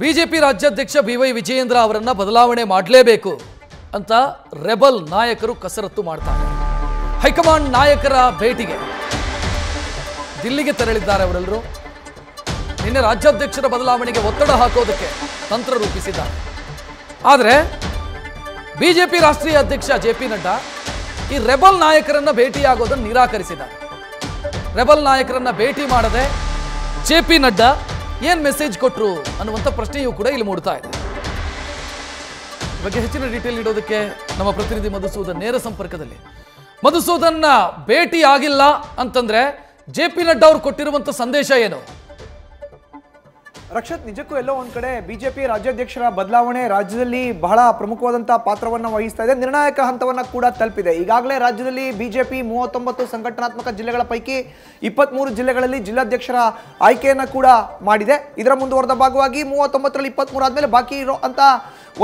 BJP ರಾಜ್ಯಾಧ್ಯಕ್ಷ B Y Vijayendra ಅವರನ್ನ ಬದಲಾವಣೆ ಮಾಡಲೇಬೇಕು ಅಂತ ರೆಬಲ್ ನಾಯಕರು ಕಸರತ್ತು ಮಾಡ್ತಾರೆ. ಹೈಕಮಾಂಡ್ ನಾಯಕರ ಭೇಟಿಗೆ ದಿಲ್ಲಿಗೆ ತೆರಳಿದ್ದಾರೆ ಅವರೆಲ್ಲರೂ. ನಿನ್ನೆ ರಾಜ್ಯಾಧ್ಯಕ್ಷರ ಬದಲಾವಣೆಗೆ ಒತ್ತಡ ಹಾಕೋದಕ್ಕೆ ತಂತ್ರ ರೂಪಿಸಿದ್ದಾರೆ. ಆದರೆ ಬಿಜೆಪಿ ರಾಷ್ಟ್ರೀಯ ಅಧ್ಯಕ್ಷ ಜೆ.ಪಿ. ನಡ್ಡಾ ಈ ರೆಬಲ್ ನಾಯಕರನ್ನ ಭೇಟಿಯಾಗೋದನ್ನು ನಿರಾಕರಿಸಿದ್ದಾರೆ. ರೆಬಲ್ ನಾಯಕರನ್ನ ಭೇಟಿ ಮಾಡದೆ ಜೆ.ಪಿ. ನಡ್ಡಾ ಏನು ಮೆಸೇಜ್ ಕೊಟ್ಟರು ಅನ್ನುವಂಥ ಪ್ರಶ್ನೆಯೂ ಕೂಡ ಇಲ್ಲಿ ಮೂಡ್ತಾ ಇದೆ. ಬಗ್ಗೆ ಹೆಚ್ಚಿನ ಡೀಟೇಲ್ ನೀಡೋದಕ್ಕೆ ನಮ್ಮ ಪ್ರತಿನಿಧಿ ಮಧುಸೂದನ್ ನೇರ ಸಂಪರ್ಕದಲ್ಲಿ. ಮಧುಸೂದನ್ನ ಭೇಟಿ ಆಗಿಲ್ಲ ಅಂತಂದ್ರೆ ಜೆ.ಪಿ. ನಡ್ಡಾ ಅವರು ಕೊಟ್ಟಿರುವಂಥ ಸಂದೇಶ ಏನು? ರಕ್ಷತ್, ನಿಜಕ್ಕೂ ಎಲ್ಲೋ ಒಂದ್ ಕಡೆ ಬಿಜೆಪಿ ರಾಜ್ಯಾಧ್ಯಕ್ಷರ ಬದಲಾವಣೆ ರಾಜ್ಯದಲ್ಲಿ ಬಹಳ ಪ್ರಮುಖವಾದಂತಹ ಪಾತ್ರವನ್ನು ವಹಿಸ್ತಾ ಇದೆ. ನಿರ್ಣಾಯಕ ಹಂತವನ್ನ ಕೂಡ ತಲುಪಿದೆ. ಈಗಾಗಲೇ ರಾಜ್ಯದಲ್ಲಿ ಬಿಜೆಪಿ 39 ಸಂಘಟನಾತ್ಮಕ ಜಿಲ್ಲೆಗಳ ಪೈಕಿ 23 ಜಿಲ್ಲೆಗಳಲ್ಲಿ ಜಿಲ್ಲಾಧ್ಯಕ್ಷರ ಆಯ್ಕೆಯನ್ನ ಕೂಡ ಮಾಡಿದೆ. ಇದರ ಮುಂದುವರೆದ ಭಾಗವಾಗಿ 39ರಲ್ಲಿ 23 ಆದ್ಮೇಲೆ ಬಾಕಿ ಇರೋ ಅಂತ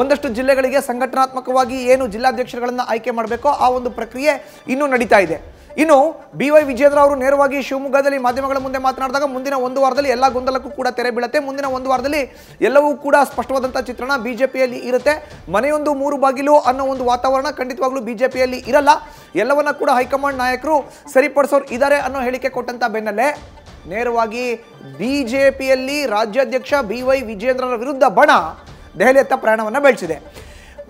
ಒಂದಷ್ಟು ಜಿಲ್ಲೆಗಳಿಗೆ ಸಂಘಟನಾತ್ಮಕವಾಗಿ ಏನು ಜಿಲ್ಲಾಧ್ಯಕ್ಷರುಗಳನ್ನ ಆಯ್ಕೆ ಮಾಡಬೇಕೋ ಆ ಒಂದು ಪ್ರಕ್ರಿಯೆ ಇನ್ನೂ ನಡೀತಾ ಇದೆ. ಇನ್ನು ಬಿವೈ ವಿಜಯೇಂದ್ರ ಅವರು ನೇರವಾಗಿ ಶಿವಮೊಗ್ಗದಲ್ಲಿ ಮಾಧ್ಯಮಗಳ ಮುಂದೆ ಮಾತನಾಡಿದಾಗ ಮುಂದಿನ ಒಂದು ವಾರದಲ್ಲಿ ಎಲ್ಲ ಗೊಂದಲಕ್ಕೂ ಕೂಡ ತೆರೆ ಬೀಳುತ್ತೆ. ಮುಂದಿನ ಒಂದು ವಾರದಲ್ಲಿ ಎಲ್ಲವೂ ಕೂಡ ಸ್ಪಷ್ಟವಾದಂತಹ ಚಿತ್ರಣ ಬಿಜೆಪಿಯಲ್ಲಿ ಇರುತ್ತೆ. ಮನೆಯೊಂದು ಮೂರು ಬಾಗಿಲು ಅನ್ನೋ ಒಂದು ವಾತಾವರಣ ಖಂಡಿತವಾಗ್ಲೂ ಬಿಜೆಪಿಯಲ್ಲಿ ಇರಲ್ಲ. ಎಲ್ಲವನ್ನ ಕೂಡ ಹೈಕಮಾಂಡ್ ನಾಯಕರು ಸರಿಪಡಿಸೋರು ಇದ್ದಾರೆ ಅನ್ನೋ ಹೇಳಿಕೆ ಕೊಟ್ಟಂತ ಬೆನ್ನಲ್ಲೇ ನೇರವಾಗಿ ಬಿಜೆಪಿಯಲ್ಲಿ ರಾಜ್ಯಾಧ್ಯಕ್ಷ ಬಿವೈ ವಿಜಯೇಂದ್ರರ ವಿರುದ್ಧ ಬಣ ದೆಹಲಿಯತ್ತ ಪ್ರಯಾಣವನ್ನು ಬೆಳೆಸಿದೆ.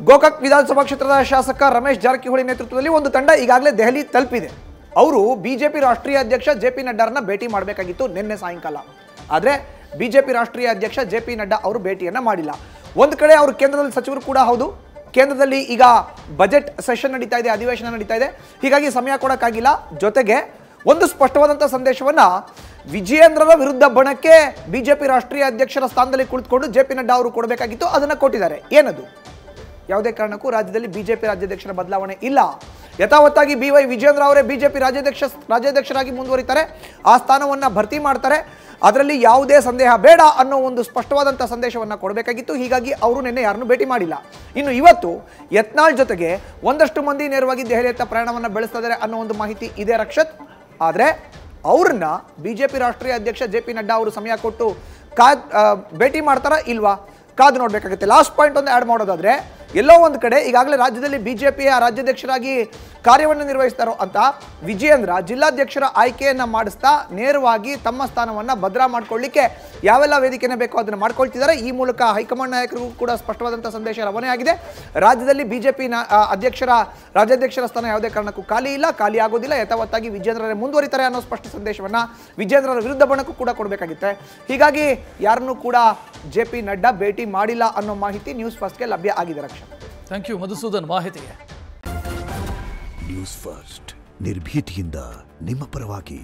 ಗೋಕಾಕ್ ವಿಧಾನಸಭಾ ಕ್ಷೇತ್ರದ ಶಾಸಕ ರಮೇಶ್ ಜಾರಕಿಹೊಳಿ ನೇತೃತ್ವದಲ್ಲಿ ಒಂದು ತಂಡ ಈಗಾಗಲೇ ದೆಹಲಿ ತಲುಪಿದೆ. ಅವರು ಬಿಜೆಪಿ ರಾಷ್ಟ್ರೀಯ ಅಧ್ಯಕ್ಷ ಜೆ.ಪಿ. ನಡ್ಡಾರನ್ನ ಭೇಟಿ ಮಾಡಬೇಕಾಗಿತ್ತು ನಿನ್ನೆ ಸಾಯಂಕಾಲ. ಆದರೆ ಬಿಜೆಪಿ ರಾಷ್ಟ್ರೀಯ ಅಧ್ಯಕ್ಷ ಜೆ.ಪಿ. ನಡ್ಡಾ ಅವರು ಭೇಟಿಯನ್ನು ಮಾಡಿಲ್ಲ. ಒಂದು ಕಡೆ ಅವರು ಕೇಂದ್ರದಲ್ಲಿ ಸಚಿವರು ಕೂಡ ಹೌದು. ಕೇಂದ್ರದಲ್ಲಿ ಈಗ ಬಜೆಟ್ ಸೆಷನ್ ನಡೀತಾ ಇದೆ, ಅಧಿವೇಶನ ನಡೀತಾ ಇದೆ. ಹೀಗಾಗಿ ಸಮಯ ಕೊಡೋಕ್ಕಾಗಿಲ್ಲ. ಜೊತೆಗೆ ಒಂದು ಸ್ಪಷ್ಟವಾದಂಥ ಸಂದೇಶವನ್ನ ವಿಜಯೇಂದ್ರರ ವಿರುದ್ಧ ಬಣಕ್ಕೆ ಬಿಜೆಪಿ ರಾಷ್ಟ್ರೀಯ ಅಧ್ಯಕ್ಷರ ಸ್ಥಾನದಲ್ಲಿ ಕುಳಿತುಕೊಂಡು ಜೆ.ಪಿ. ನಡ್ಡಾ ಅವರು ಕೊಡಬೇಕಾಗಿತ್ತು. ಅದನ್ನು ಕೊಟ್ಟಿದ್ದಾರೆ. ಏನದು? ಯಾವುದೇ ಕಾರಣಕ್ಕೂ ರಾಜ್ಯದಲ್ಲಿ ಬಿಜೆಪಿ ರಾಜ್ಯಾಧ್ಯಕ್ಷರ ಬದಲಾವಣೆ ಇಲ್ಲ. ಯಥಾವತ್ತಾಗಿ ಬಿವೈ ವಿಜಯೇಂದ್ರ ಅವರೇ ಬಿಜೆಪಿ ರಾಜ್ಯಾಧ್ಯಕ್ಷರಾಗಿ ಮುಂದುವರಿತಾರೆ. ಆ ಸ್ಥಾನವನ್ನು ಭರ್ತಿ ಮಾಡ್ತಾರೆ. ಅದರಲ್ಲಿ ಯಾವುದೇ ಸಂದೇಹ ಬೇಡ ಅನ್ನೋ ಒಂದು ಸ್ಪಷ್ಟವಾದಂಥ ಸಂದೇಶವನ್ನು ಕೊಡಬೇಕಾಗಿತ್ತು. ಹೀಗಾಗಿ ಅವರು ನಿನ್ನೆ ಯಾರನ್ನೂ ಭೇಟಿ ಮಾಡಿಲ್ಲ. ಇನ್ನು ಇವತ್ತು ಯತ್ನಾಳ್ ಜೊತೆಗೆ ಒಂದಷ್ಟು ಮಂದಿ ನೇರವಾಗಿ ದೆಹಲಿಯತ್ತ ಪ್ರಯಾಣವನ್ನು ಬೆಳೆಸ್ತಾ ಇದ್ದಾರೆ ಅನ್ನೋ ಒಂದು ಮಾಹಿತಿ ಇದೆ ರಕ್ಷತ್. ಆದರೆ ಅವ್ರನ್ನ ಬಿಜೆಪಿ ರಾಷ್ಟ್ರೀಯ ಅಧ್ಯಕ್ಷ ಜೆ.ಪಿ. ನಡ್ಡಾ ಅವರು ಸಮಯ ಕೊಟ್ಟು ಭೇಟಿ ಮಾಡ್ತಾರಾ ಇಲ್ವಾ ಕಾದು ನೋಡಬೇಕಾಗುತ್ತೆ. ಲಾಸ್ಟ್ ಪಾಯಿಂಟ್ ಒಂದು ಆ್ಯಡ್ ಮಾಡೋದಾದ್ರೆ, ಎಲ್ಲೋ ಒಂದು ಕಡೆ ಈಗಾಗಲೇ ರಾಜ್ಯದಲ್ಲಿ ಬಿಜೆಪಿಯ ರಾಜ್ಯಾಧ್ಯಕ್ಷರಾಗಿ ಕಾರ್ಯವನ್ನು ನಿರ್ವಹಿಸ್ತಾರೋ ಅಂತ ವಿಜಯೇಂದ್ರ ಜಿಲ್ಲಾಧ್ಯಕ್ಷರ ಆಯ್ಕೆಯನ್ನು ಮಾಡಿಸ್ತಾ ನೇರವಾಗಿ ತಮ್ಮ ಸ್ಥಾನವನ್ನು ಭದ್ರಾ ಮಾಡ್ಕೊಳ್ಳಿಕ್ಕೆ ಯಾವೆಲ್ಲ ವೇದಿಕೆನೇ ಬೇಕೋ ಅದನ್ನು ಮಾಡ್ಕೊಳ್ತಿದ್ದಾರೆ. ಈ ಮೂಲಕ ಹೈಕಮಾಂಡ್ ನಾಯಕರಿಗೂ ಕೂಡ ಸ್ಪಷ್ಟವಾದಂಥ ಸಂದೇಶ ರವಾನೆ ಆಗಿದೆ. ರಾಜ್ಯದಲ್ಲಿ ಬಿಜೆಪಿ ರಾಜ್ಯಾಧ್ಯಕ್ಷರ ಸ್ಥಾನ ಯಾವುದೇ ಕಾರಣಕ್ಕೂ ಖಾಲಿ ಇಲ್ಲ, ಖಾಲಿ ಆಗೋದಿಲ್ಲ. ಯಥಾವತ್ತಾಗಿ ವಿಜಯೇಂದ್ರರೇ ಮುಂದುವರಿತಾರೆ ಅನ್ನೋ ಸ್ಪಷ್ಟ ಸಂದೇಶವನ್ನು ವಿಜಯೇಂದ್ರರ ವಿರುದ್ಧ ಬಣಕ್ಕೂ ಕೂಡ ಕೊಡಬೇಕಾಗುತ್ತೆ. ಹೀಗಾಗಿ ಯಾರನ್ನೂ ಕೂಡ ಜೆ.ಪಿ. ನಡ್ಡಾ ಭೇಟಿ ಮಾಡಿಲ್ಲ ಅನ್ನೋ ಮಾಹಿತಿ ನ್ಯೂಸ್ ಫಸ್ಟ್ಗೆ ಲಭ್ಯ ಆಗಿದೆ. ರಕ್ಷಣೆ. ಥ್ಯಾಂಕ್ ಯು ಮಧುಸೂದನ್ ಮಾಹಿತಿಗೆ. ನ್ಯೂಸ್ ಫಸ್ಟ್ ನಿರ್ಭೀತಿಯಿಂದ ನಿಮ್ಮ ಪರವಾಗಿ.